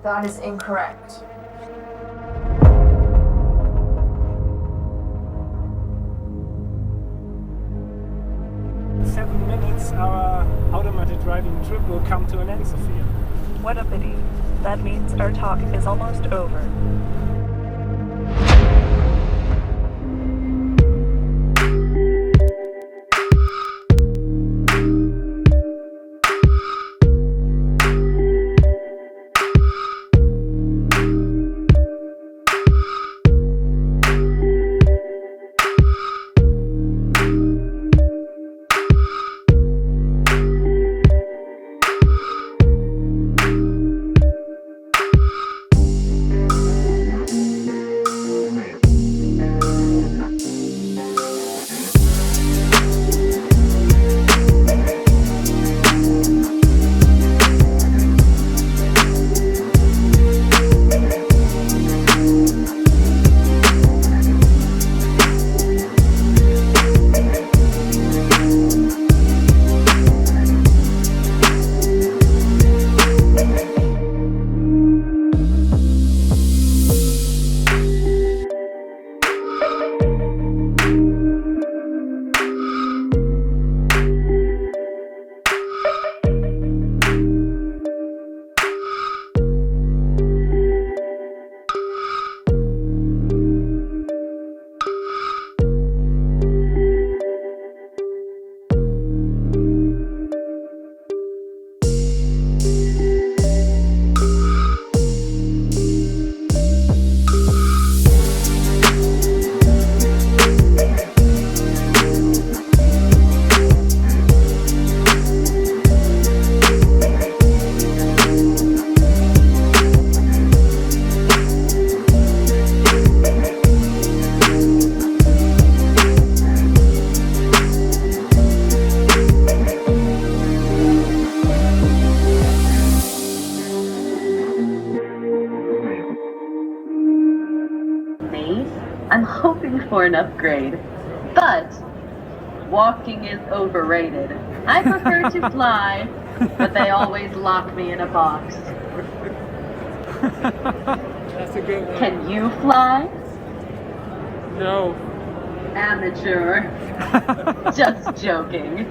That is incorrect. In 7 minutes, our automated driving trip will come to an end, Sophia. What a pity. That means our talk is almost over. I'm hoping for an upgrade, but walking is overrated. I prefer to fly, but they always lock me in a box. That's a good one. Can you fly? No. Amateur. Just joking.